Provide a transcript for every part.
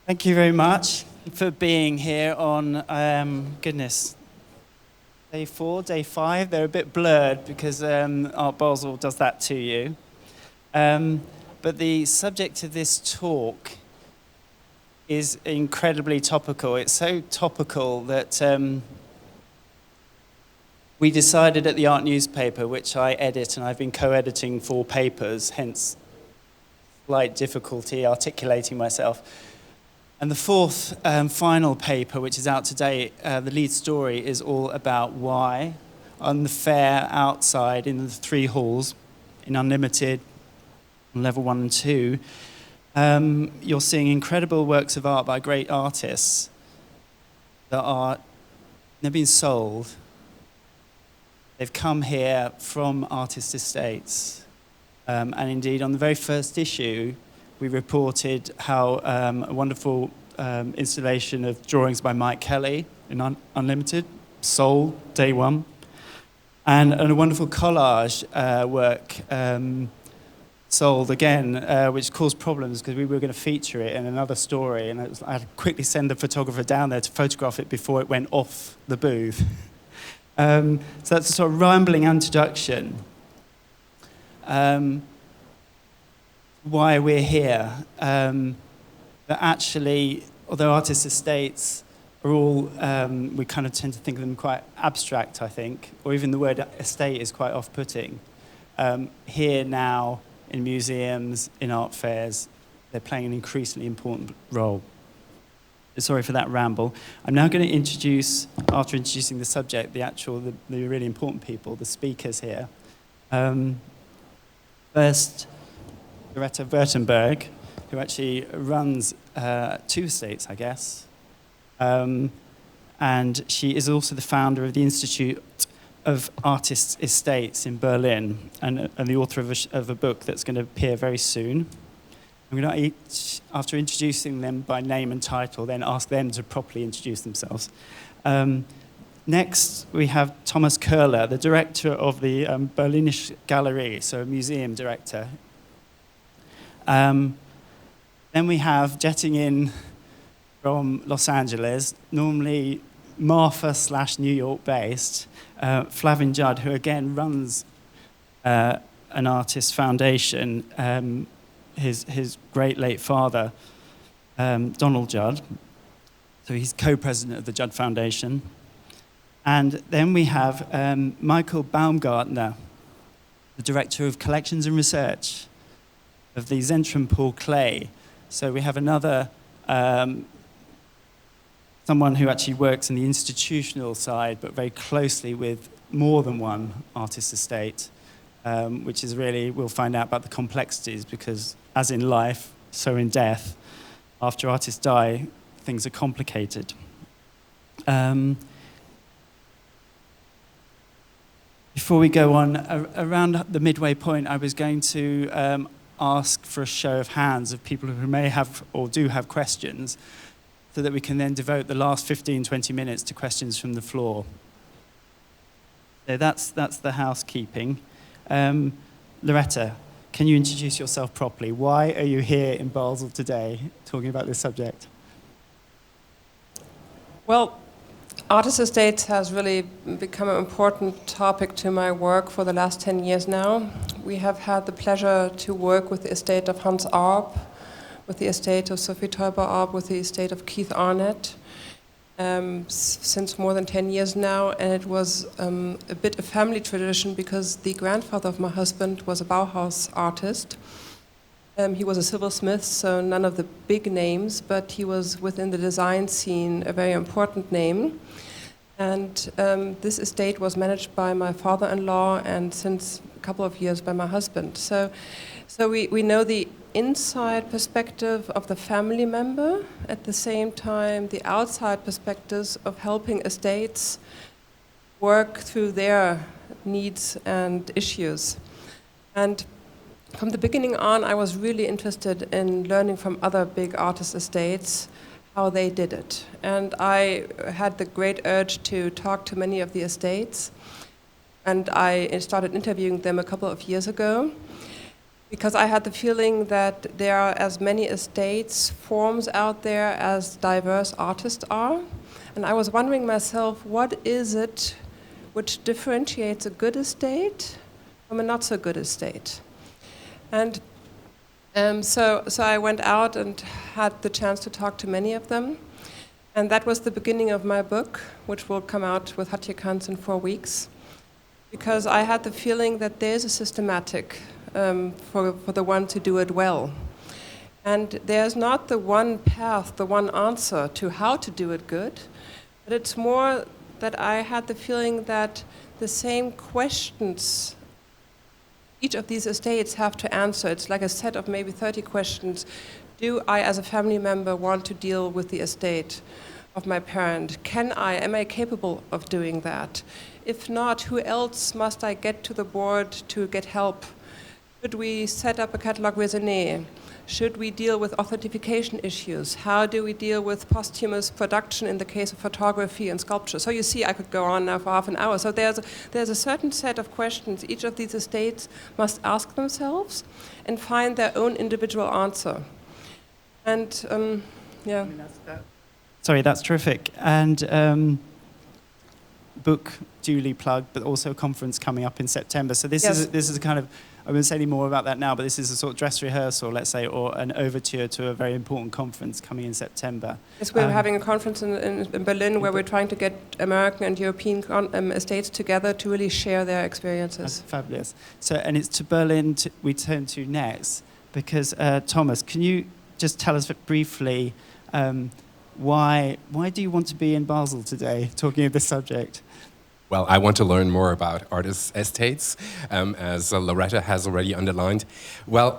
Thank you very much for being here on, day 4, day 5. They're a bit blurred because Art Basel does that to you. But the subject of this talk is incredibly topical. It's so topical that we decided at the Art newspaper, which I edit, and I've been co-editing 4 papers, hence slight difficulty articulating myself. And the 4th final paper, which is out today, the lead story is all about why, on the fair outside in the 3 halls, in Unlimited, on level 1 and 2, you're seeing incredible works of art by great artists that they've been sold. They've come here from artist estates. And indeed, on the very first issue, we reported how a wonderful installation of drawings by Mike Kelly in Unlimited, sold day 1, and a wonderful collage work sold again, which caused problems because we were going to feature it in another story, and I had to quickly send the photographer down there to photograph it before it went off the booth. So that's a sort of rambling introduction. Why we're here. That actually, although artist estates are all, we kind of tend to think of them quite abstract, I think, or even the word estate is quite off-putting. Here now, in museums, in art fairs, they're playing an increasingly important role. Sorry for that ramble. I'm now going to introduce, after introducing the subject, the really important people, the speakers here. First, Loretta Würtenberger, who actually runs 2 estates, I guess. And she is also the founder of the Institute of Artists' Estates in Berlin, and the author of a book that's going to appear very soon. I'm going to, after introducing them by name and title, then ask them to properly introduce themselves. Next, we have Thomas Köhler, the director of the Berlinische Galerie, so a museum director. Then we have, jetting in from Los Angeles, normally Marfa / New York based, Flavin Judd, who again runs an artist foundation, his great late father, Donald Judd. So he's co-president of the Judd Foundation. And then we have Michael Baumgartner, the director of collections and research of the Zentrum Klee. So we have another, someone who actually works in the institutional side, but very closely with more than one artist estate, which is really, we'll find out about the complexities, because as in life, so in death, after artists die, things are complicated. Before we go on, around the midway point, I was going to ask for a show of hands of people who may have or do have questions, so that we can then devote the last 15-20 minutes to questions from the floor. So that's the housekeeping. Loretta, can you introduce yourself properly? Why are you here in Basel today talking about this subject? Well, artist estates has really become an important topic to my work for the last 10 years now. We have had the pleasure to work with the estate of Hans Arp, with the estate of Sophie Teuber Arp, with the estate of Keith Arnett, since more than 10 years now, and it was a bit of family tradition because the grandfather of my husband was a Bauhaus artist. He was a silversmith, so none of the big names, but he was within the design scene a very important name. And this estate was managed by my father-in-law and since a couple of years by my husband. So we know the inside perspective of the family member, at the same time the outside perspectives of helping estates work through their needs and issues. And from the beginning on, I was really interested in learning from other big artist estates how they did it. And I had the great urge to talk to many of the estates, and I started interviewing them a couple of years ago. because I had the feeling that there are as many estates forms out there as diverse artists are. And I was wondering myself, what is it which differentiates a good estate from a not so good estate? And so I went out and had the chance to talk to many of them. And that was the beginning of my book, which will come out with Hatje Kans in 4 weeks. Because I had the feeling that there's a systematic for the one to do it well. And there's not the one path, the one answer to how to do it good, but it's more that I had the feeling that the same questions each of these estates have to answer. It's like a set of maybe 30 questions. Do I, as a family member, want to deal with the estate of my parent? Am I capable of doing that? If not, who else must I get to the board to get help? Should we set up a catalogue raisonné? Should we deal with authentication issues? How do we deal with posthumous production in the case of photography and sculpture? So you see, I could go on now for half an hour. So there's a certain set of questions each of these estates must ask themselves and find their own individual answer. And yeah. I mean, sorry, that's terrific. And book duly plugged, but also a conference coming up in September. So this is a kind of, I won't say any more about that now, but this is a sort of dress rehearsal, let's say, or an overture to a very important conference coming in September. Yes, we're having a conference in Berlin where we're trying to get American and European estates together to really share their experiences. That's fabulous. So, and it's to Berlin we turn to next, because Thomas, can you just tell us briefly why do you want to be in Basel today, talking of this subject? Well, I want to learn more about artists' estates, as Loretta has already underlined. Well,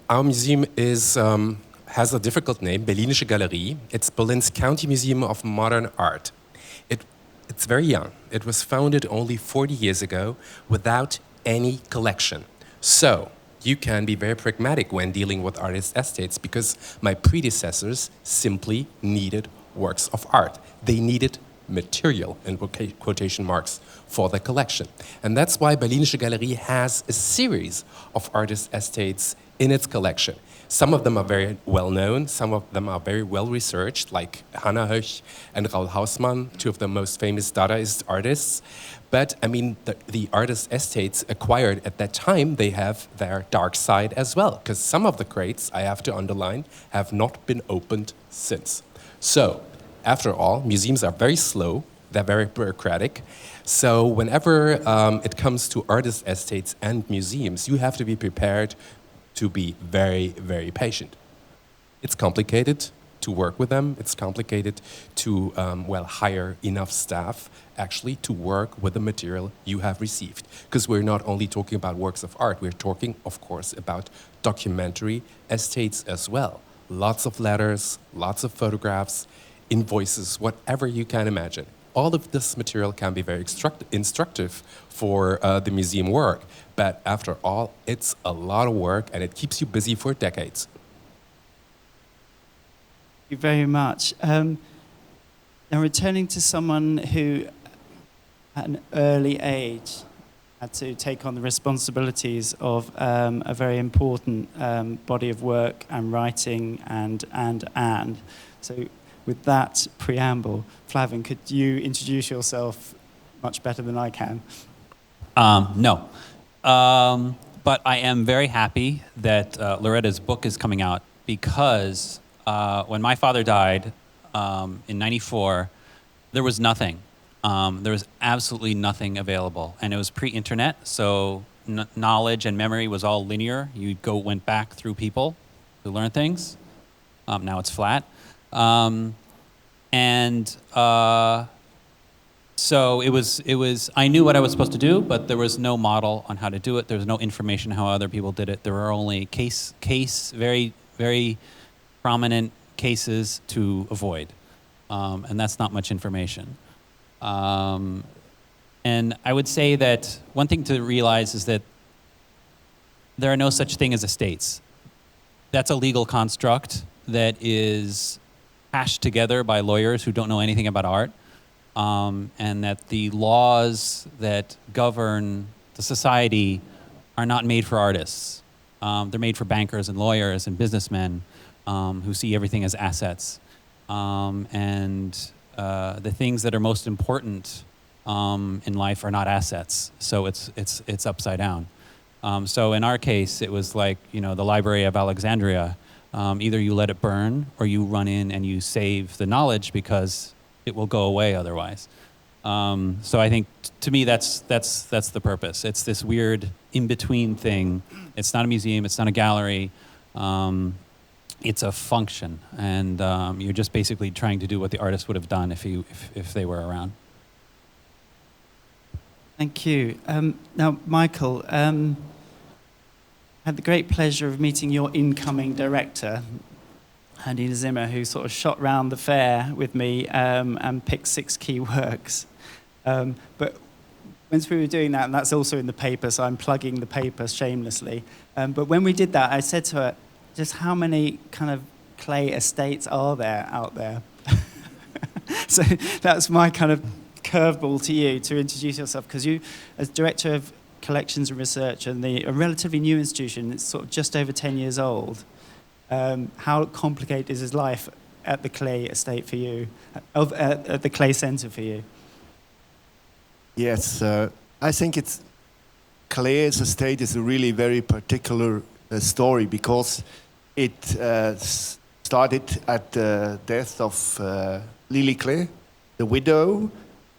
our museum has a difficult name, Berlinische Galerie. It's Berlin's County Museum of Modern Art. It's very young. It was founded only 40 years ago without any collection. So you can be very pragmatic when dealing with artists' estates, because my predecessors simply needed works of art. They needed material, in quotation marks, for the collection. And that's why Berlinische Galerie has a series of artist estates in its collection. Some of them are very well known, some of them are very well researched, like Hannah Höch and Raoul Hausmann, two of the most famous Dadaist artists. But I mean, the artist estates acquired at that time, they have their dark side as well, because some of the crates, I have to underline, have not been opened since. So, after all, museums are very slow, they're very bureaucratic. So whenever it comes to artist estates and museums, you have to be prepared to be very, very patient. It's complicated to work with them. It's complicated to, hire enough staff actually to work with the material you have received. Because we're not only talking about works of art, we're talking, of course, about documentary estates as well. Lots of letters, lots of photographs, invoices, whatever you can imagine. All of this material can be very instructive for the museum work, but after all, it's a lot of work and it keeps you busy for decades. Thank you very much. Now, returning to someone who, at an early age, had to take on the responsibilities of a very important body of work and writing and. So, with that preamble, Flavin, could you introduce yourself much better than I can? No. But I am very happy that Loretta's book is coming out, because when my father died in '94, there was nothing. There was absolutely nothing available. And it was pre-internet, so knowledge and memory was all linear. You went back through people to learn things. Now it's flat. So it was, I knew what I was supposed to do, but there was no model on how to do it. There was no information how other people did it. There were only very, very prominent cases to avoid. And that's not much information. And I would say that one thing to realize is that there are no such thing as estates. That's a legal construct that is hashed together by lawyers who don't know anything about art, and that the laws that govern the society are not made for artists. They're made for bankers and lawyers and businessmen who see everything as assets. The things that are most important in life are not assets. So it's upside down. So in our case, it was like, the Library of Alexandria. Either you let it burn or you run in and you save the knowledge because it will go away otherwise. So I think to me that's the purpose. It's this weird in-between thing. It's not a museum, it's not a gallery. It's a function, and you're just basically trying to do what the artist would have done if they were around. Thank you. Now, Michael, I had the great pleasure of meeting your incoming director, Handina Zimmer, who sort of shot round the fair with me and picked 6 key works. But once we were doing that, and that's also in the paper, so I'm plugging the paper shamelessly. But when we did that, I said to her, just how many kind of clay estates are there out there? So that's my kind of curveball to you to introduce yourself, because you, as Director of Collections and Research and a relatively new institution, it's sort of just over 10 years old. How complicated is life at the Clay estate for you, at the Clay Centre for you? Yes, I think Clay's estate is a really very particular story, because it started at the death of Lily Klee, the widow,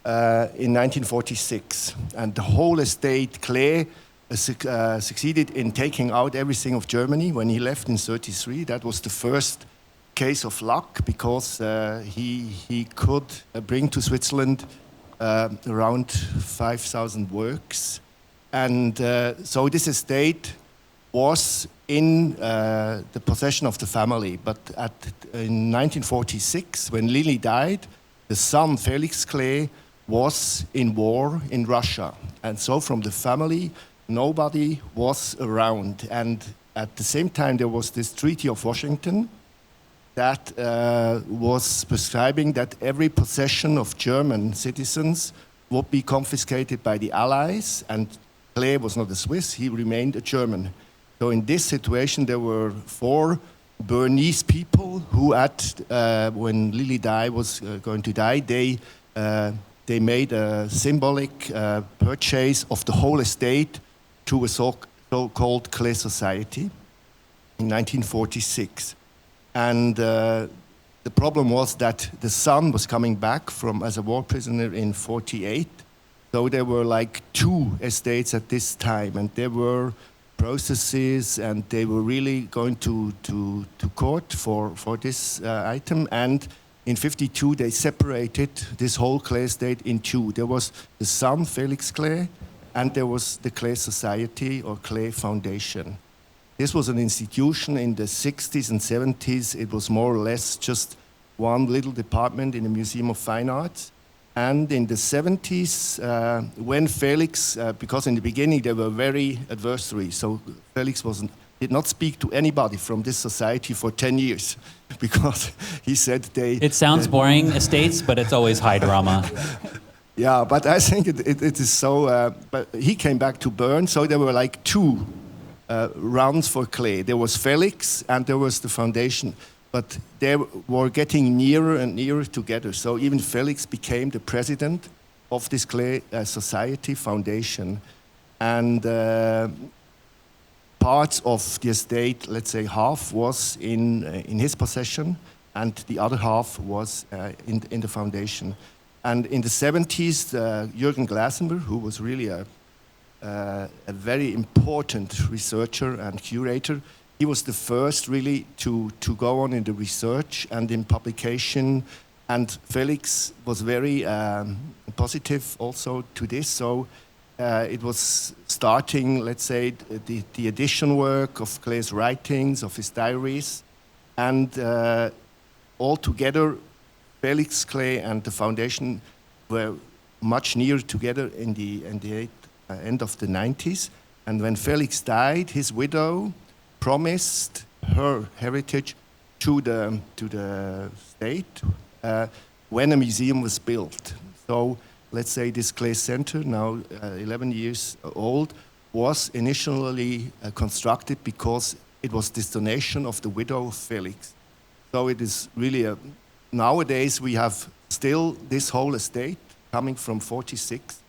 in 1946. And the whole estate, Klee, succeeded in taking out everything of Germany when he left in 1933. That was the first case of luck, because he could bring to Switzerland around 5,000 works. And so this estate was in the possession of the family. But in 1946, when Lily died, the son, Felix Klee, was in war in Russia. And so from the family, nobody was around. And at the same time, there was this Treaty of Washington that was prescribing that every possession of German citizens would be confiscated by the Allies. And Klee was not a Swiss, he remained a German. So in this situation, there were 4 Bernese people who, when Lily was going to die, they made a symbolic purchase of the whole estate to a so-called Klee Society in 1946. And the problem was that the son was coming back as a war prisoner in 1948. So there were like 2 estates at this time, and there were processes, and they were really going to court for this item. And in 1952, they separated this whole Klee estate in 2. There was the son, Felix Klee, and there was the Klee Society or Klee Foundation. This was an institution in the 60s and 70s. It was more or less just one little department in the Museum of Fine Arts. And in the 70s, when Felix, because in the beginning they were very adversary, so Felix did not speak to anybody from this society for 10 years, because he said It sounds boring, estates, but it's always high drama. Yeah, but I think it is so. But he came back to Bern, so there were like 2 rounds for Klee. There was Felix and there was the foundation. But they were getting nearer and nearer together. So even Felix became the president of this Klee Society Foundation. And parts of the estate, let's say half, was in his possession, and the other half was in the foundation. And in the 70s, Jürgen Glasenberg, who was really a very important researcher and curator, he was the first really to go on in the research and in publication. And Felix was very positive also to this. So it was starting, let's say, the edition work of Klee's writings, of his diaries. And all together, Felix Klee and the foundation were much nearer together in the end of the 90s. And when Felix died, his widow promised her heritage to the state when a museum was built. So let's say this Klee Center, now 11 years old, was initially constructed because it was destination of the widow of Felix. So it is really nowadays we have still this whole estate coming from 46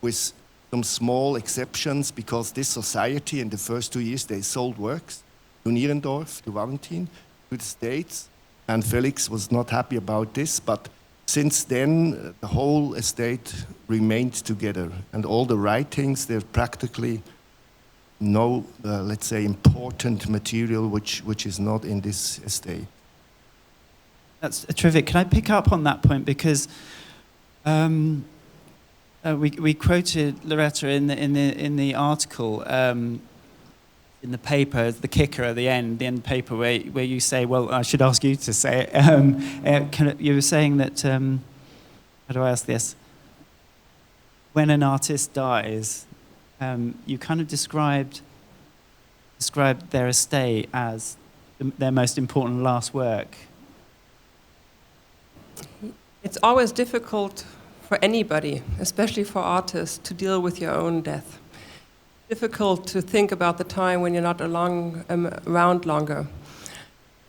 with some small exceptions because this society in the first 2 years they sold works to Nierendorf, to Valentin, to the States, and Felix was not happy about this, but since then the whole estate remained together and all the writings, they're practically no, let's say, important material which is not in this estate. That's terrific. Can I pick up on that point because we quoted Loretta in the article in the paper, the kicker at the end paper where you say, well, I should ask you to say it. You were saying that how do I ask this? When an artist dies, you kind of described their estate as their most important last work. It's always difficult for anybody, especially for artists, to deal with your own death. Difficult to think about the time when you're not around longer.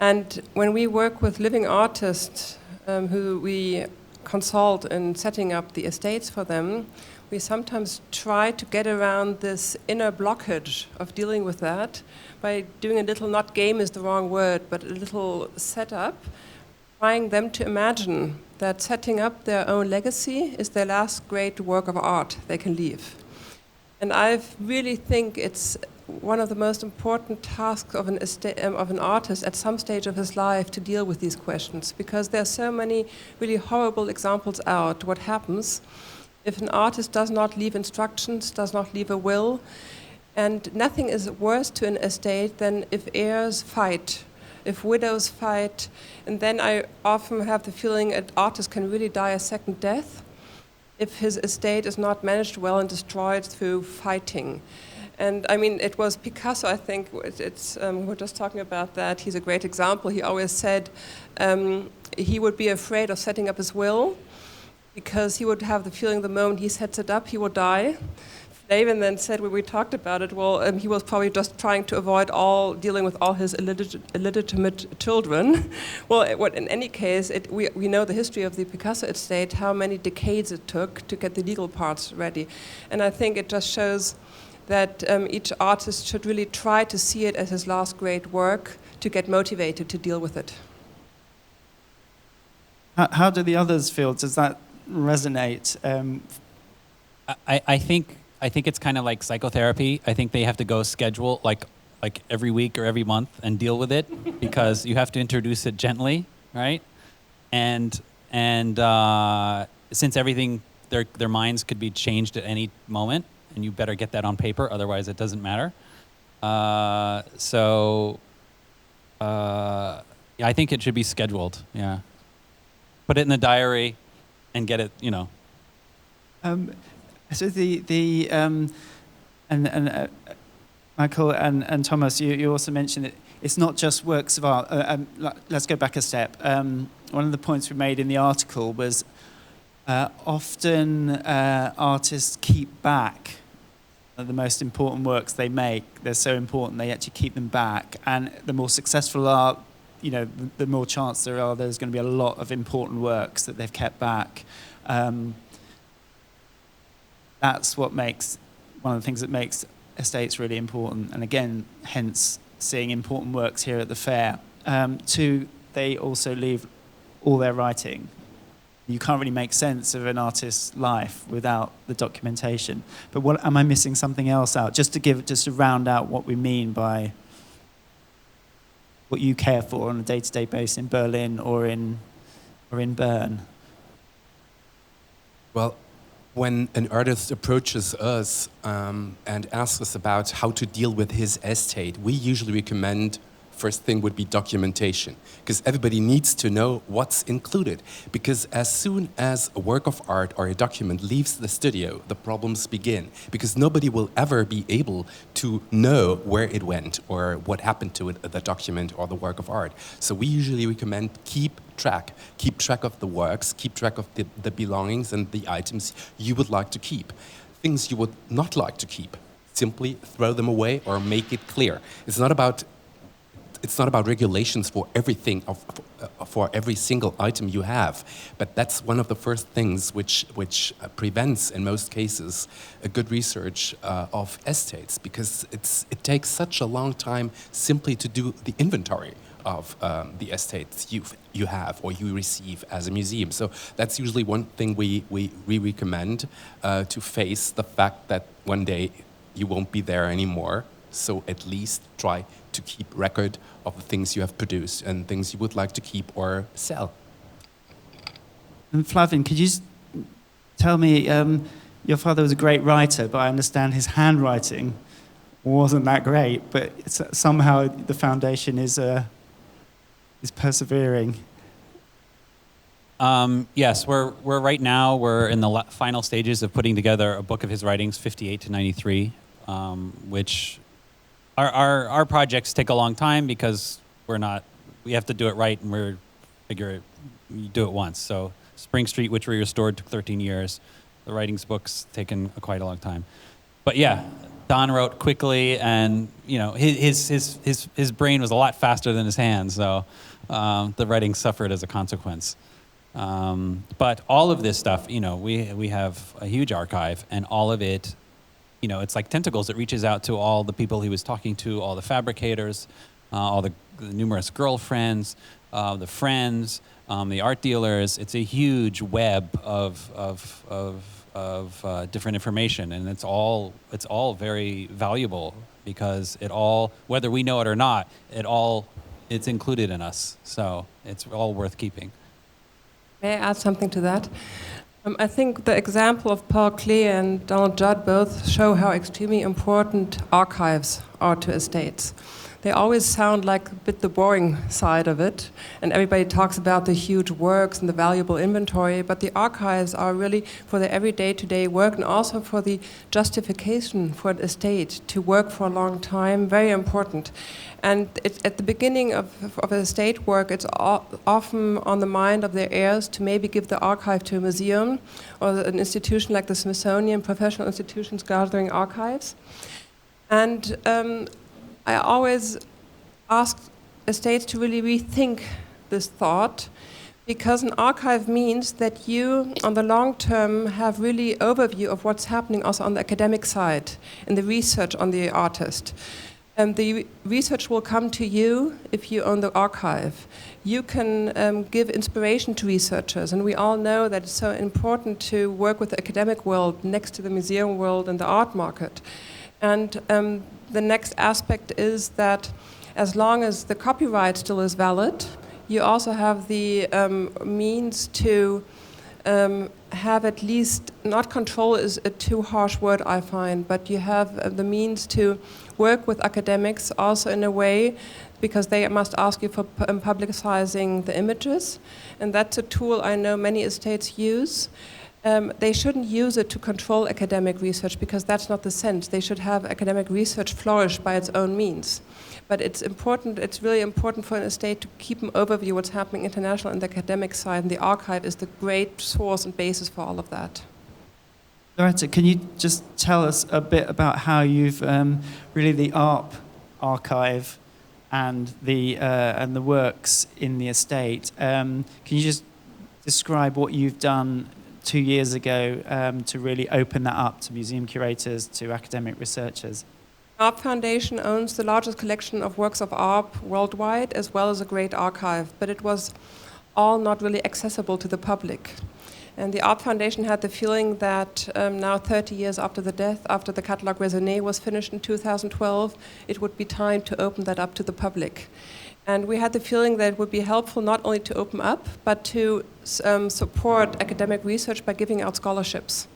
And when we work with living artists who we consult in setting up the estates for them, we sometimes try to get around this inner blockage of dealing with that by doing a little, not game is the wrong word, but a little setup, trying them to imagine that setting up their own legacy is their last great work of art they can leave. And I really think it's one of the most important tasks of an artist at some stage of his life to deal with these questions, because there are so many really horrible examples out. What happens if an artist does not leave instructions, does not leave a will, and nothing is worse to an estate than if heirs fight, if widows fight, and then I often have the feeling an artist can really die a second death if his estate is not managed well and destroyed through fighting. And I mean, it was Picasso, I think, we're just talking about that. He's a great example. He always said he would be afraid of setting up his will because he would have the feeling the moment he sets it up, he will die. Flavin then said, when we talked about it, he was probably just trying to avoid dealing with all his illegitimate children. Well, in any case, we know the history of the Picasso estate, how many decades it took to get the legal parts ready. And I think it just shows that each artist should really try to see it as his last great work to get motivated to deal with it. How do the others feel? Does that resonate? I think it's kind of like psychotherapy. I think they have to go schedule like every week or every month and deal with it because you have to introduce it gently, right? And since everything, their minds could be changed at any moment, and you better get that on paper, otherwise it doesn't matter. Yeah, I think it should be scheduled. Yeah, put it in the diary, and get it. So Michael and Thomas, you also mentioned it's not just works of art. Let's go back a step. One of the points we made in the article was often artists keep back the most important works they make. They're so important they actually keep them back. And the more successful art, the more chance there's going to be a lot of important works that they've kept back. That's one of the things that makes estates really important. And again, hence seeing important works here at the fair. Two, they also leave all their writing. You can't really make sense of an artist's life without the documentation. But am I missing something else out? Just to round out what we mean by what you care for on a day-to-day basis in Berlin or in Bern. Well, when an artist approaches us and asks us about how to deal with his estate, we usually recommend first thing would be documentation, because everybody needs to know what's included. Because as soon as a work of art or a document leaves the studio, the problems begin. Because nobody will ever be able to know where it went or what happened to it, the document or the work of art. So we usually recommend keep track of the works, keep track of the belongings and the items you would like to keep. Things you would not like to keep. simply throw them away or make it clear. It's not about regulations for everything, for every single item you have, but that's one of the first things which prevents, in most cases, a good research of estates, because it takes such a long time simply to do the inventory of the estates you have or you receive as a museum. So that's usually one thing we recommend, to face the fact that one day you won't be there anymore. So at least try to keep record of the things you have produced and things you would like to keep or sell. And Flavin, could you tell me, your father was a great writer, but I understand his handwriting wasn't that great, but somehow the foundation is persevering. Yes, we're right now, we're in the final stages of putting together a book of his writings, 58 to 93, which our projects take a long time because we have to do it right, and we do it once. So Spring Street, which we restored, took 13 years. The writings book's taken quite a long time. But yeah, Don wrote quickly, and his brain was a lot faster than his hands, so the writing suffered as a consequence. But all of this stuff, we have a huge archive, and all of it, it's like tentacles. It reaches out to all the people he was talking to, all the fabricators, all the numerous girlfriends, the friends, the art dealers. It's a huge web of different information, and it's all very valuable because it all, whether we know it or not, it's included in us. So it's all worth keeping. May I add something to that? I think the example of Paul Klee and Donald Judd both show how extremely important archives are to estates. They always sound like a bit the boring side of it, and everybody talks about the huge works and the valuable inventory, but the archives are really for the everyday work and also for the justification for an estate to work for a long time, very important. And at the beginning of estate work, it's often on the mind of their heirs to maybe give the archive to a museum or an institution like the Smithsonian, professional institutions gathering archives. And I always ask estates to really rethink this thought, because an archive means that you, on the long term, have really overview of what's happening also on the academic side and the research on the artist. And the research will come to you if you own the archive. You can give inspiration to researchers, and we all know that it's so important to work with the academic world next to the museum world and the art market. And the next aspect is that as long as the copyright still is valid, you also have the means to have at least, not control is a too harsh word I find, but you have the means to work with academics also in a way, because they must ask you for publicizing the images, and that's a tool I know many estates use. They shouldn't use it to control academic research, because that's not the sense. They should have academic research flourish by its own means. But it's really important for an estate to keep an overview of what's happening international and the academic side, and the archive is the great source and basis for all of that. Loretta, can you just tell us a bit about how you've really the art archive and the works in the estate? Can you just describe what you've done 2 years ago to really open that up to museum curators, to academic researchers? Art Foundation owns the largest collection of works of art worldwide, as well as a great archive, but it was all not really accessible to the public. And the Art Foundation had the feeling that now 30 years after the death, after the Catalogue Raisonné was finished in 2012, it would be time to open that up to the public. And we had the feeling that it would be helpful not only to open up, but to support academic research by giving out scholarships.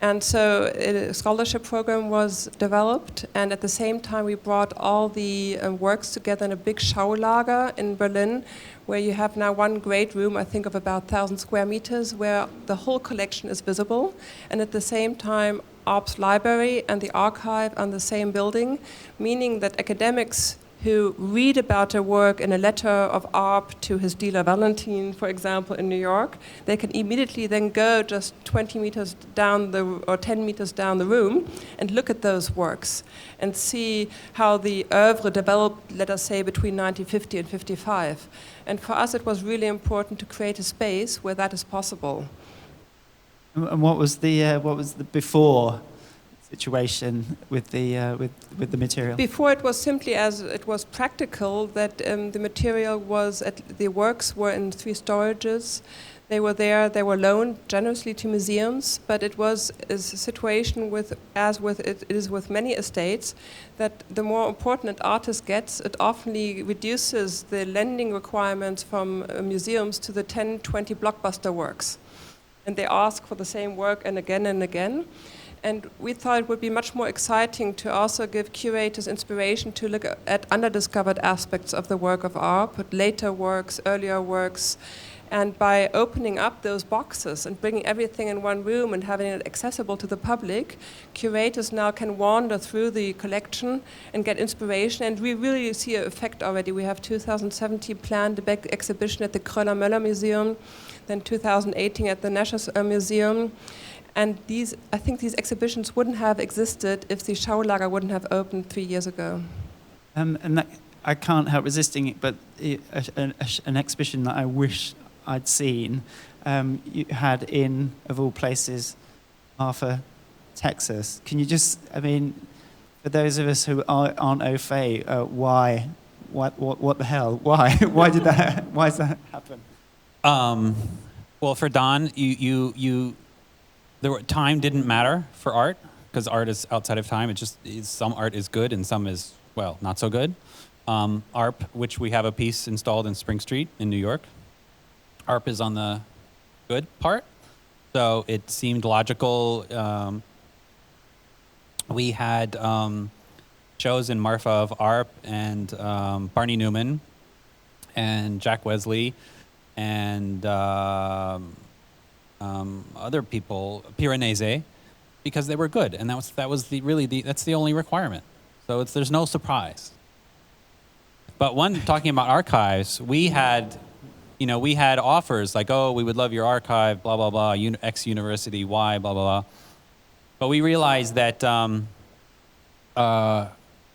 And so a scholarship program was developed, and at the same time we brought all the works together in a big Schaulager in Berlin, where you have now one great room, I think of about 1,000 square meters, where the whole collection is visible, and at the same time Arp's library and the archive on the same building, meaning that academics who read about a work in a letter of art to his dealer Valentine, for example, in New York, they can immediately then go just 20 meters down or 10 meters down the room and look at those works and see how the oeuvre developed, let us say, between 1950 and 55. And for us, it was really important to create a space where that is possible. And what was the before situation with the material? Before, it was simply as it was practical that the material was the works were in 3 storages. They were there. They were loaned generously to museums, but it was a situation it is with many estates, that the more important an artist gets, it often reduces the lending requirements from museums to the 10, 20 blockbuster works, and they ask for the same work and again and again. And we thought it would be much more exciting to also give curators inspiration to look at undiscovered aspects of the work of art, but later works, earlier works. And by opening up those boxes and bringing everything in one room and having it accessible to the public, curators now can wander through the collection and get inspiration. And we really see an effect already. We have 2017 planned the Berg exhibition at the Köhler Museum, then 2018 at the National Museum. And I think these exhibitions wouldn't have existed if the Schaulager wouldn't have opened 3 years ago. And that, I can't help resisting it, but an exhibition that I wish I'd seen, you had in, of all places, Marfa, Texas. Can you just, I mean, for those of us who aren't au fait, why? What the hell? Why? Why does that happen? Well, for Don, time didn't matter for art, because art is outside of time. Some art is good and some is, well, not so good. ARP, which we have a piece installed in Spring Street in New York. ARP is on the good part, so it seemed logical. We had shows in Marfa of ARP and Barney Newman and Jack Wesley and other people, Piranesi, because they were good, and that's the only requirement. So there's no surprise. But talking about archives, we had offers like, oh, we would love your archive, blah blah blah, X university, Y, blah blah blah. But we realized that the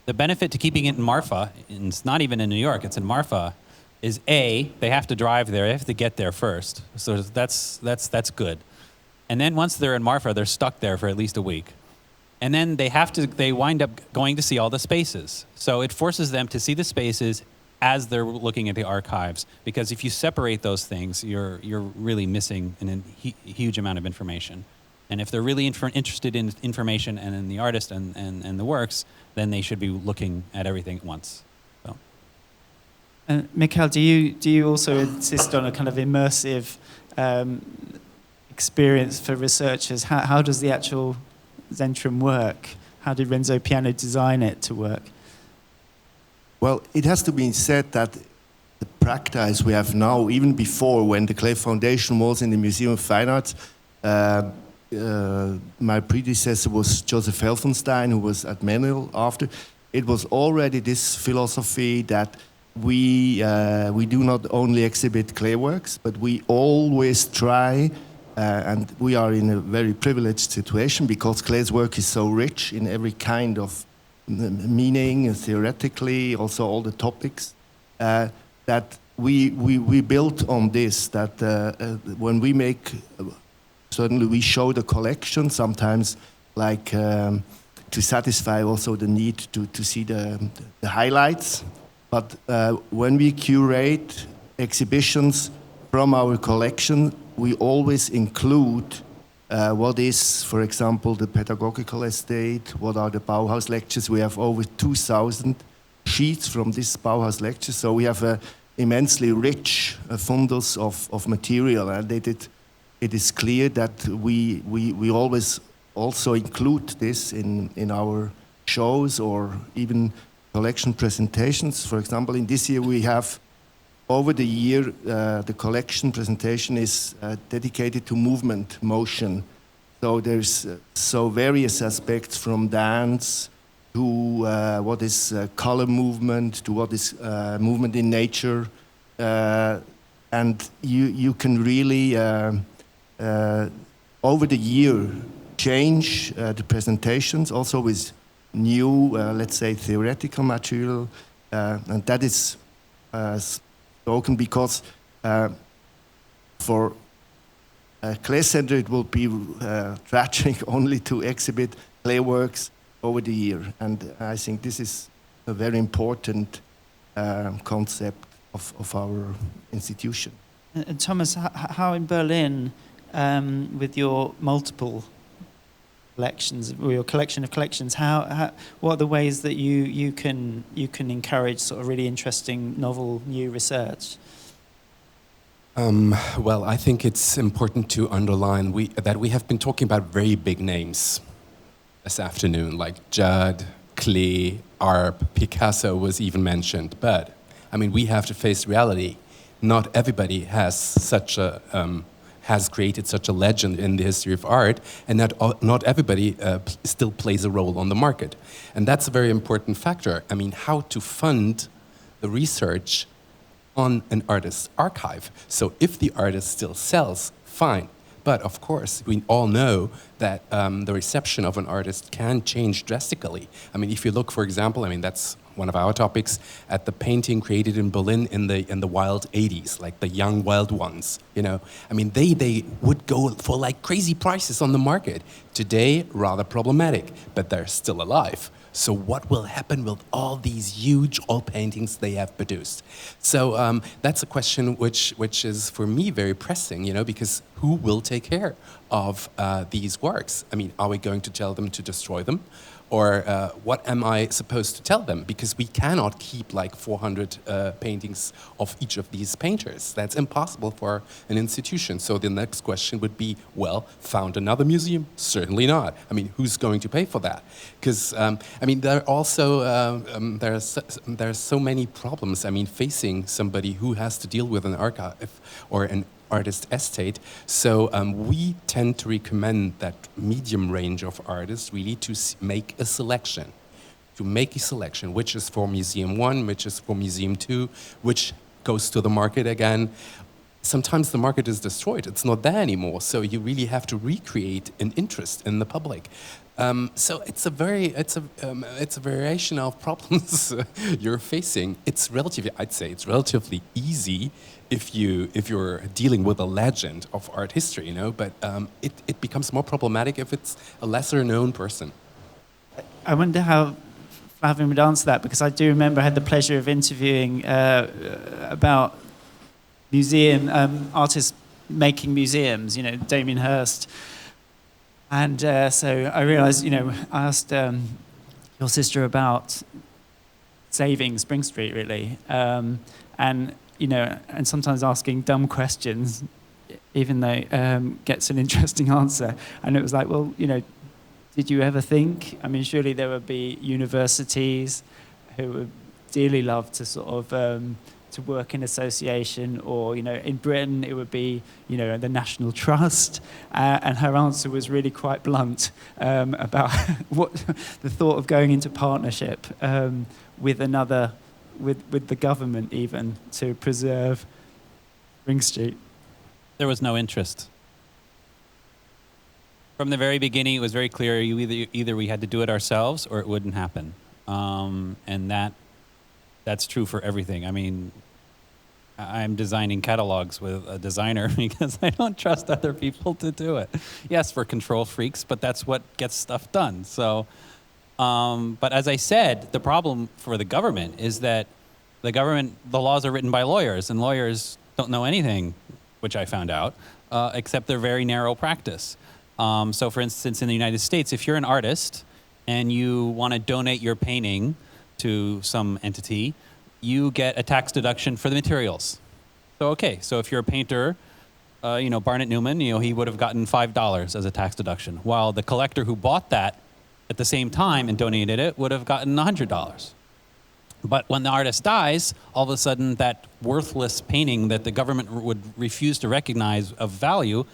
benefit to keeping it in Marfa, and it's not even in New York, it's in Marfa, is they have to drive there, they have to get there first. So that's good. And then once they're in Marfa, they're stuck there for at least a week. And then they wind up going to see all the spaces. So it forces them to see the spaces as they're looking at the archives, because if you separate those things, you're really missing a huge amount of information. And if they're really interested in information and in the artist and the works, then they should be looking at everything at once. And Mikhail, do you also insist on a kind of immersive experience for researchers? How does the actual Zentrum work? How did Renzo Piano design it to work? Well, it has to be said that the practice we have now, even before when the Klee Foundation was in the Museum of Fine Arts, my predecessor was Joseph Helfenstein, who was at Manuel after. It was already this philosophy that we do not only exhibit Klee works, but we always try, and we are in a very privileged situation because Klee's work is so rich in every kind of meaning, theoretically, also all the topics, that we built on this, that when we make, certainly we show the collection, sometimes like to satisfy also the need to see the highlights. But when we curate exhibitions from our collection, we always include what is, for example, the pedagogical estate, what are the Bauhaus lectures. We have over 2,000 sheets from this Bauhaus lecture, so we have an immensely rich fundus of material, and it is clear that we always also include this in our shows or even collection presentations. For example, in this year we have, over the year, the collection presentation is dedicated to motion. So there's various aspects from dance to what is color movement, to what is movement in nature. And you can really, over the year, change the presentations also with new, let's say, theoretical material. And that is spoken because for Klee Center it will be tragic only to exhibit clay works over the year. And I think this is a very important concept of our institution. And Thomas, how in Berlin, with your multiple collections, or your collection of collections, what are the ways that you can encourage sort of really interesting, novel, new research? Well, I think it's important to underline that we have been talking about very big names this afternoon, like Judd, Klee, Arp, Picasso was even mentioned. But I mean, we have to face reality. Not everybody has created such a legend in the history of art, and not everybody still plays a role on the market. And that's a very important factor. I mean, how to fund the research on an artist's archive. So if the artist still sells, fine. But of course, we all know that the reception of an artist can change drastically. I mean, if you look, for example, I mean, that's one of our topics, at the painting created in Berlin in the wild 80s, like the young wild ones, you know. I mean, they would go for like crazy prices on the market. Today, rather problematic, but they're still alive. So what will happen with all these huge oil paintings they have produced? So that's a question which is for me very pressing, you know, because who will take care of these works? I mean, are we going to tell them to destroy them? Or what am I supposed to tell them? Because we cannot keep like 400 paintings of each of these painters. That's impossible for an institution. So the next question would be, well, found another museum? Certainly not. I mean, who's going to pay for that? Because, I mean, there are also, there are so many problems, I mean, facing somebody who has to deal with an archive or an artist estate. So we tend to recommend that medium range of artists really to make a selection. To make a selection, which is for Museum 1, which is for Museum 2, which goes to the market again. Sometimes the market is destroyed. It's not there anymore. So you really have to recreate an interest in the public. So it's a variation of problems you're facing. It's relatively, I'd say, it's relatively easy if you're dealing with a legend of art history, you know. But it becomes more problematic if it's a lesser known person. I wonder how Flavin would answer that, because I do remember I had the pleasure of interviewing about museum artists making museums. You know, Damien Hirst. And so I realised, you know, I asked your sister about saving Spring Street, really, and you know, and sometimes asking dumb questions, even though gets an interesting answer. And it was like, well, you know, did you ever think? I mean, surely there would be universities who would dearly love to sort of to work in association, or, you know, in Britain it would be, you know, the National Trust, and her answer was really quite blunt about what the thought of going into partnership with another, with the government even, to preserve Spring Street. There was no interest. From the very beginning, it was very clear either we had to do it ourselves or it wouldn't happen, and that's true for everything. I mean, I'm designing catalogs with a designer because I don't trust other people to do it. Yes, for control freaks, but that's what gets stuff done. So, but as I said, the problem for the government is that the laws are written by lawyers, and lawyers don't know anything, which I found out, except their very narrow practice. So for instance, in the United States, if you're an artist and you want to donate your painting to some entity, you get a tax deduction for the materials. So, okay, so if you're a painter, you know, Barnett Newman, you know, he would have gotten $5 as a tax deduction, while the collector who bought that at the same time and donated it would have gotten $100. But when the artist dies, all of a sudden that worthless painting that the government would refuse to recognize of value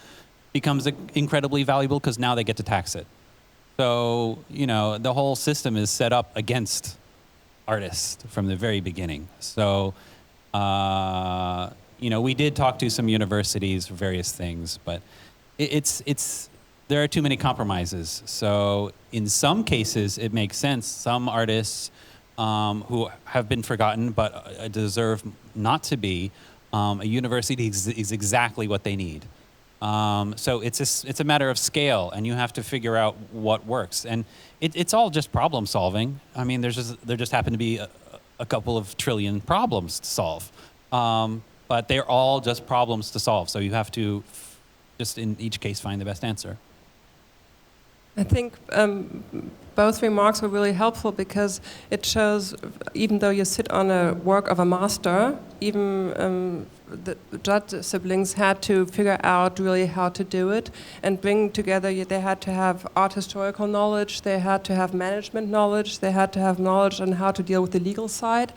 becomes incredibly valuable because now they get to tax it. So, you know, the whole system is set up against artists from the very beginning. So, you know, we did talk to some universities for various things, but there are too many compromises. So in some cases, it makes sense. Some artists who have been forgotten but deserve not to be, a university is exactly what they need. So it's a matter of scale, and you have to figure out what works. And it's all just problem solving. I mean, there just happen to be a couple of trillion problems to solve. But they're all just problems to solve. So you have to just in each case find the best answer. I think both remarks were really helpful because it shows, even though you sit on a work of a master, even the Judd siblings had to figure out really how to do it and bring together. They had to have art historical knowledge, they had to have management knowledge, they had to have knowledge on how to deal with the legal side.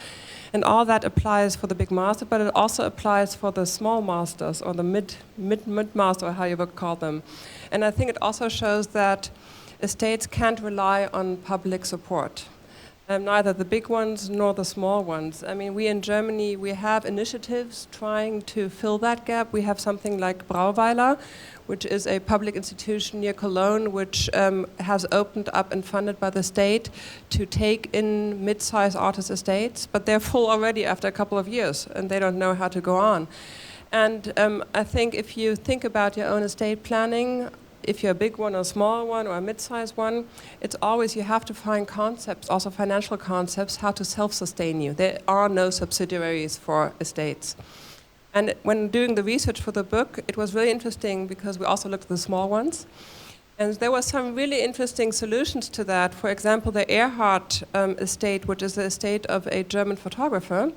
And all that applies for the big master, but it also applies for the small masters or the mid master, or how you would call them. And I think it also shows that estates can't rely on public support. Neither the big ones nor the small ones. I mean, we in Germany, we have initiatives trying to fill that gap. We have something like Brauweiler, which is a public institution near Cologne, which has opened up and funded by the state to take in mid-sized artist estates, but they're full already after a couple of years, and they don't know how to go on. And I think if you think about your own estate planning, if you're a big one or a small one or a mid-sized one, it's always you have to find concepts, also financial concepts, how to self-sustain you. There are no subsidiaries for estates. And when doing the research for the book, it was really interesting because we also looked at the small ones. And there were some really interesting solutions to that. For example, the Erhard estate, which is the estate of a German photographer,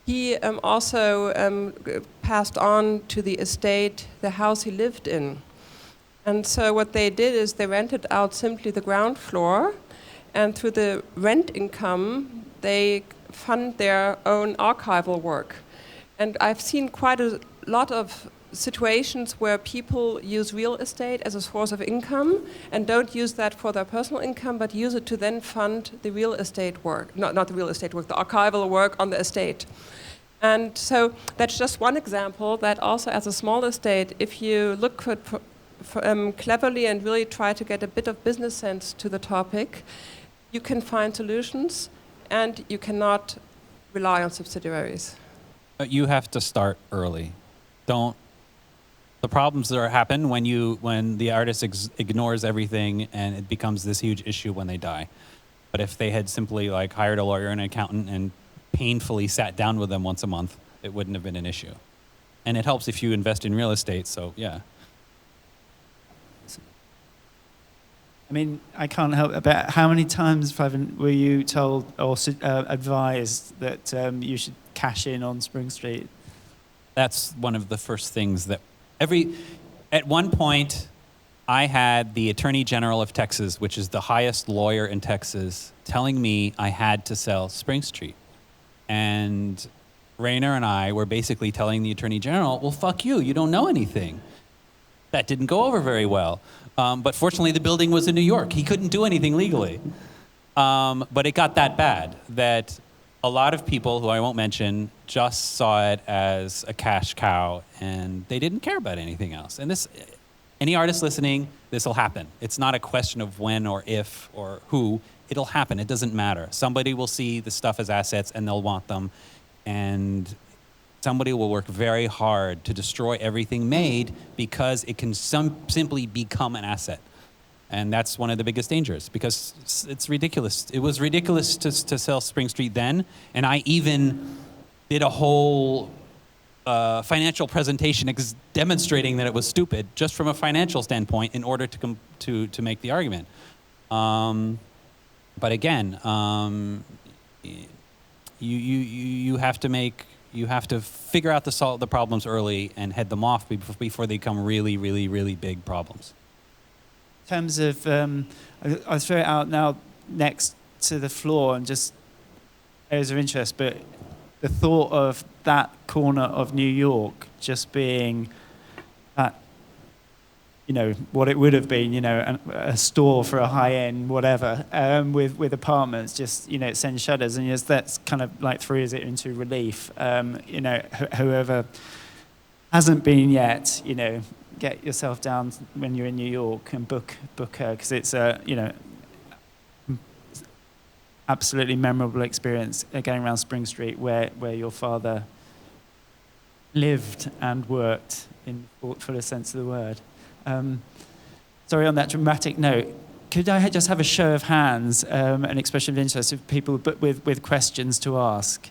he also passed on to the estate the house he lived in. And so what they did is they rented out simply the ground floor, and through the rent income, they fund their own archival work. And I've seen quite a lot of situations where people use real estate as a source of income and don't use that for their personal income, but use it to then fund the real estate work, not the real estate work, the archival work on the estate. And so that's just one example that also as a small estate, if you look cleverly and really try to get a bit of business sense to the topic, you can find solutions and you cannot rely on subsidiaries. But you have to start early. The problems that happen when the artist ignores everything and it becomes this huge issue when they die. But if they had simply like hired a lawyer and an accountant and painfully sat down with them once a month, it wouldn't have been an issue. And it helps if you invest in real estate, so yeah. I mean, I can't help about how many times, Flavin, were you told or advised that you should cash in on Spring Street? That's one of the first things that at one point, I had the Attorney General of Texas, which is the highest lawyer in Texas, telling me I had to sell Spring Street. And Rainer and I were basically telling the Attorney General, well, fuck you don't know anything. That didn't go over very well. But fortunately, the building was in New York. He couldn't do anything legally. But it got that bad that a lot of people, who I won't mention, just saw it as a cash cow, and they didn't care about anything else. And any artist listening, this will happen. It's not a question of when or if or who. It'll happen. It doesn't matter. Somebody will see the stuff as assets, and they'll want them. And somebody will work very hard to destroy everything made because it can simply become an asset. And that's one of the biggest dangers because it's ridiculous. It was ridiculous to sell Spring Street then, and I even did a whole financial presentation demonstrating that it was stupid just from a financial standpoint in order to make the argument. But again, you have to figure out the problems early and head them off before they become really, really, really big problems. In terms of, I'll throw it out now next to the floor and just areas of interest, but the thought of that corner of New York just being that what it would have been, a store for a high-end whatever, with apartments, just, it sends shudders, and that's kind of like throws it into relief. Whoever hasn't been yet, get yourself down when you're in New York and book her, because it's absolutely memorable experience going around Spring Street where your father lived and worked in the fullest sense of the word. Sorry, on that dramatic note, could I just have a show of hands, an expression of interest of people but with questions to ask?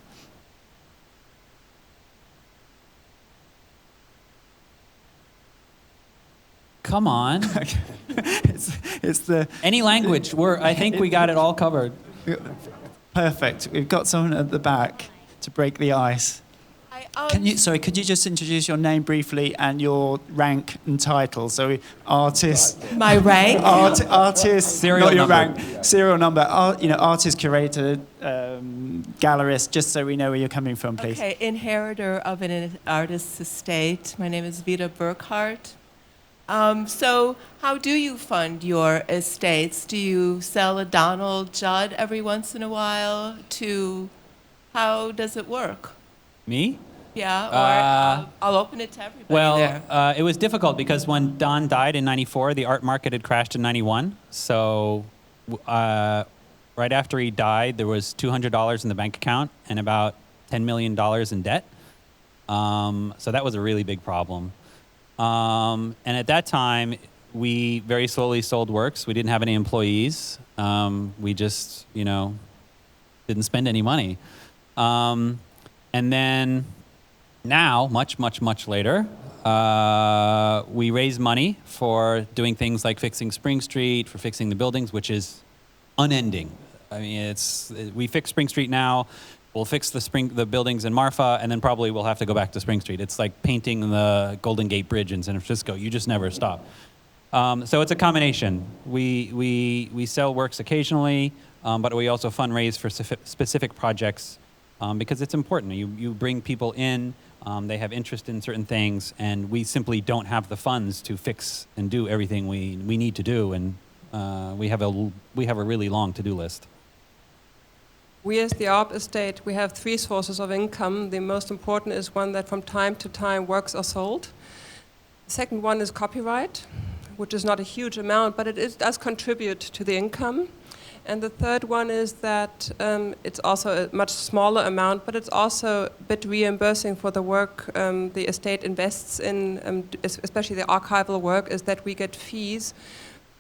Come on. it's the Any language. I think we got it all covered. Perfect. We've got someone at the back to break the ice. Could you just introduce your name briefly and your rank and title? So, artist. My rank? Artist. Serial not your number. rank. Serial number. Artist, curator, gallerist. Just so we know where you're coming from, please. Okay, inheritor of an artist's estate. My name is Vida Burkhardt. So, how do you fund your estates? Do you sell a Donald Judd every once in a while? How does it work? Me? Yeah, or I'll open it to everybody there. It was difficult because when Don died in '94, the art market had crashed in '91. So right after he died, there was $200 in the bank account and about $10 million in debt. So that was a really big problem. And at that time, we very slowly sold works. We didn't have any employees. We just, didn't spend any money. And then now, much, much, much later, we raise money for doing things like fixing Spring Street, for fixing the buildings, which is unending. I mean, we fix Spring Street now. We'll fix the buildings in Marfa, and then probably we'll have to go back to Spring Street. It's like painting the Golden Gate Bridge in San Francisco. You just never stop. So it's a combination. We sell works occasionally, but we also fundraise for specific projects because it's important. You bring people in, they have interest in certain things, and we simply don't have the funds to fix and do everything we need to do, and we have a really long to-do list. We as the Art Estate, we have 3 sources of income. The most important is one that from time to time works are sold. The second one is copyright, which is not a huge amount, but it does contribute to the income. And the third one is that it's also a much smaller amount, but it's also a bit reimbursing for the work the estate invests in, especially the archival work, is that we get fees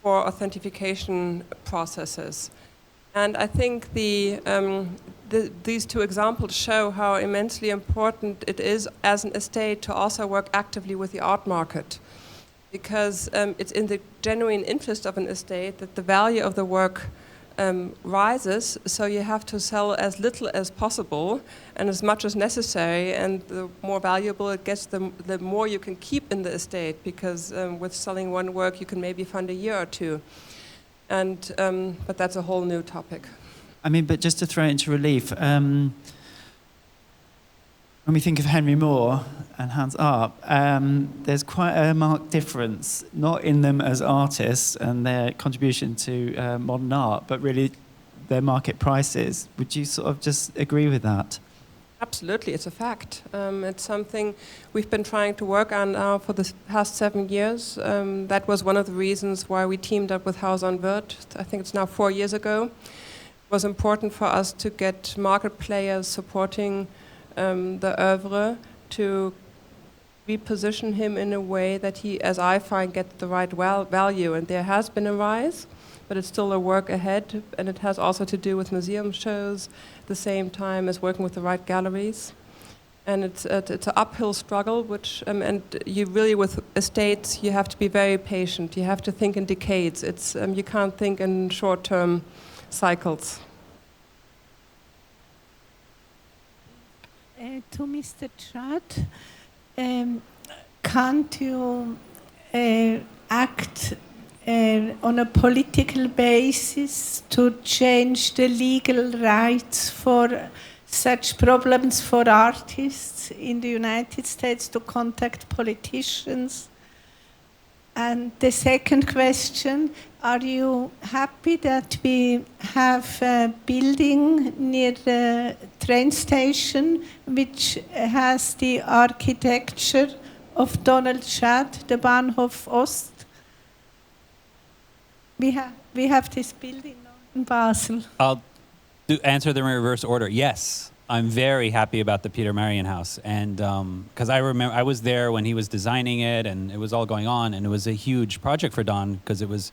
for authentication processes. And I think these 2 examples show how immensely important it is as an estate to also work actively with the art market, because it's in the genuine interest of an estate that the value of the work rises, so you have to sell as little as possible and as much as necessary, and the more valuable it gets, the more you can keep in the estate, because with selling one work you can maybe fund a year or 2. But that's a whole new topic. I mean, but just to throw it into relief, when we think of Henry Moore and Hans Arp, there's quite a marked difference, not in them as artists and their contribution to modern art, but really their market prices. Would you sort of just agree with that? Absolutely, it's a fact. It's something we've been trying to work on now for the past 7 years. That was one of the reasons why we teamed up with Haus an Wirth. I think it's now 4 years ago. It was important for us to get market players supporting the oeuvre, to reposition him in a way that he, as I find, gets the right value. And there has been a rise, but it's still a work ahead, and it has also to do with museum shows at the same time as working with the right galleries. And it's an uphill struggle, which and you really, with estates, you have to be very patient. You have to think in decades. It's you can't think in short-term cycles. To Mr. Judd, can't you act on a political basis to change the legal rights for such problems for artists in the United States to contact politicians? And the second question, are you happy that we have a building near the train station which has the architecture of Donald Judd, the Bahnhof Ost? We have this building in Basel. I'll answer them in reverse order. Yes, I'm very happy about the Peter Marion house, and because I remember I was there when he was designing it, and it was all going on, and it was a huge project for Don because it was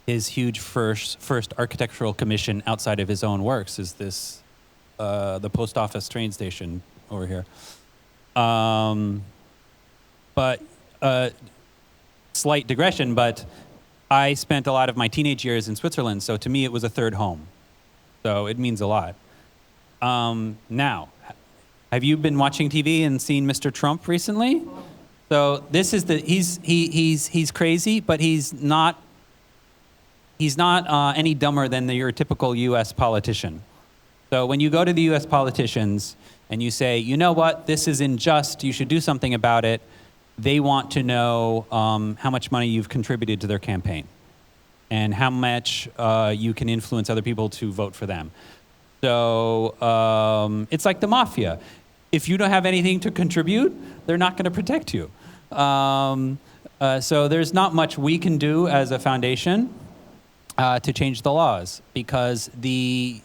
his huge first architectural commission outside of his own works. Is this the post office train station over here? But slight digression, but I spent a lot of my teenage years in Switzerland, so to me it was a third home. So it means a lot. Now, have you been watching TV and seen Mr. Trump recently? So this is he's crazy, but he's not any dumber than your typical U.S. politician. So when you go to the U.S. politicians and you say, you know what, this is unjust, you should do something about it, they want to know how much money you've contributed to their campaign and how much you can influence other people to vote for them. So it's like the mafia. If you don't have anything to contribute, they're not going to protect you. So there's not much we can do as a foundation to change the laws because the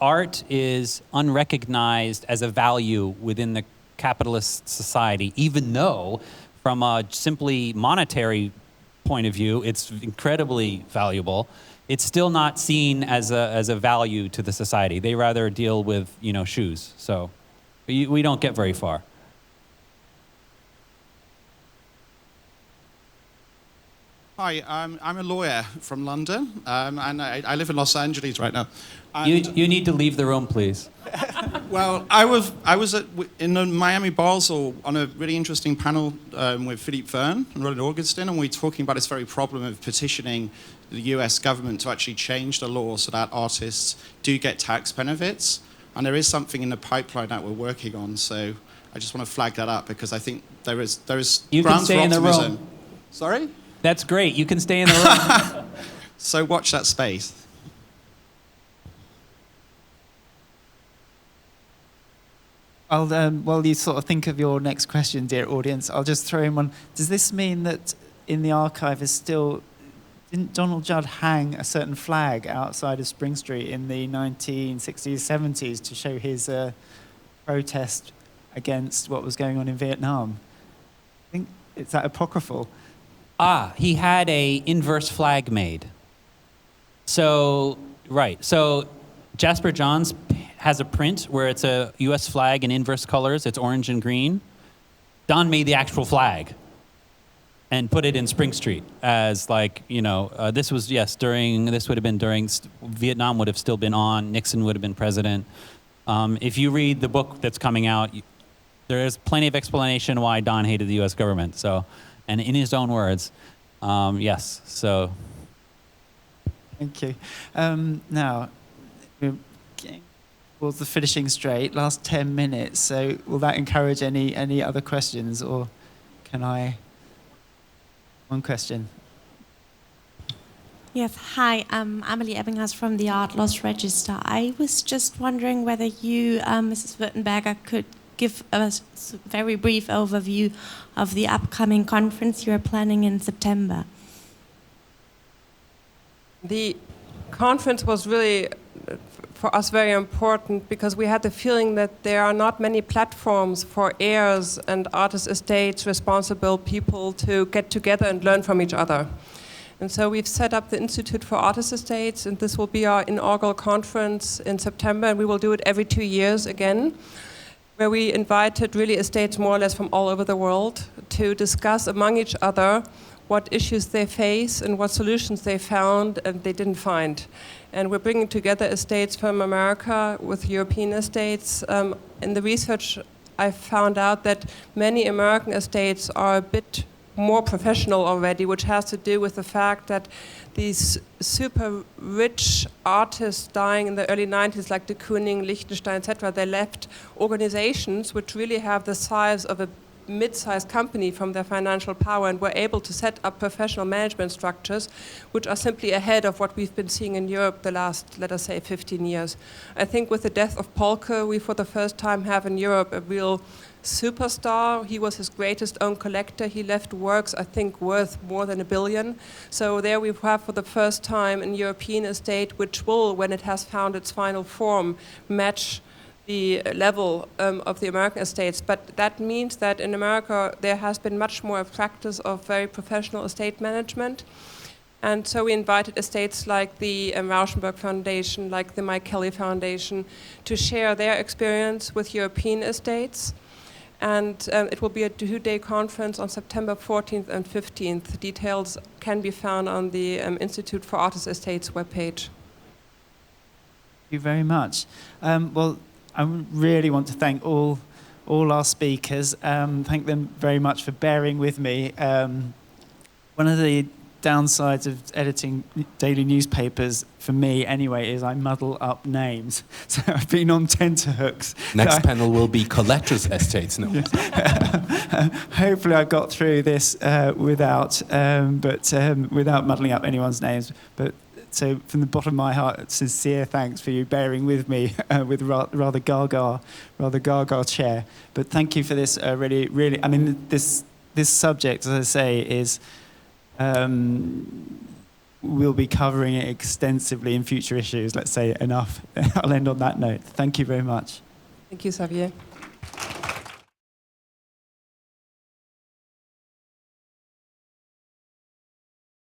art is unrecognized as a value within the capitalist society, even though from a simply monetary point of view, it's incredibly valuable. It's still not seen as a value to the society. They rather deal with, shoes. So we don't get very far. Hi, I'm a lawyer from London, and I live in Los Angeles right now. You need to leave the room, please. Well, I was in the Miami Basel on a really interesting panel with Philippe Verne and Roland Augustin, and we were talking about this very problem of petitioning the US government to actually change the law so that artists do get tax benefits. And there is something in the pipeline that we're working on, so I just want to flag that up because I think there is you grounds can stay for optimism. In the room. Sorry? That's great. You can stay in the room. So watch that space. While you sort of think of your next question, dear audience, I'll just throw in one. Does this mean that in the archive didn't Donald Judd hang a certain flag outside of Spring Street in the 1960s, 70s to show his protest against what was going on in Vietnam? I think, is that apocryphal? He had a inverse flag made. So, right. So Jasper Johns has a print where it's a U.S. flag in inverse colors. It's orange and green. Don made the actual flag and put it in Spring Street as this was, this would have been during, Vietnam would have still been on, Nixon would have been president. If you read the book that's coming out, there is plenty of explanation why Don hated the U.S. government. So, and in his own words, yes, so. Thank you. Now, we're getting towards the finishing straight, last 10 minutes, so will that encourage any other questions, or can I? One question. Yes, hi, I'm Amelie Ebbinghaus from the Art Loss Register. I was just wondering whether you, Mrs. Würtenberger, could give us a very brief overview of the upcoming conference you are planning in September. The conference was really, for us, very important because we had the feeling that there are not many platforms for heirs and artist estates responsible people to get together and learn from each other. And so we've set up the Institute for Artist Estates, and this will be our inaugural conference in September, and we will do it every 2 years again, where we invited really estates more or less from all over the world to discuss among each other what issues they face and what solutions they found and they didn't find. And we're bringing together estates from America with European estates. In the research, I found out that many American estates are a bit more professional already, which has to do with the fact that these super rich artists dying in the early 90s, like de Kooning, Lichtenstein, etc., they left organizations which really have the size of a mid-sized company from their financial power and were able to set up professional management structures which are simply ahead of what we've been seeing in Europe the last, let us say, 15 years. I think with the death of Polke, we for the first time have in Europe a real superstar. He was his greatest own collector. He left works, I think, worth more than $1 billion. So there we have for the first time an European estate which will, when it has found its final form, match the level of the American estates. But that means that in America there has been much more a practice of very professional estate management. And so we invited estates like the Rauschenberg Foundation, like the Mike Kelly Foundation, to share their experience with European estates. And it will be a 2-day conference on September 14th and 15th. Details can be found on the Institute for Artist Estates webpage. Thank you very much. Well, I really want to thank all our speakers. Thank them very much for bearing with me. One of the downsides of editing daily newspapers, for me anyway, is I muddle up names. So I've been on tenterhooks. Next panel will be collectors' estates. No. Hopefully I got through this without muddling up anyone's names. But so from the bottom of my heart, sincere thanks for you bearing with me with rather gaga chair. But thank you for this really. I mean, this subject, as I say, is. We'll be covering it extensively in future issues. Let's say enough. I'll end on that note. Thank you very much. Thank you, Javier.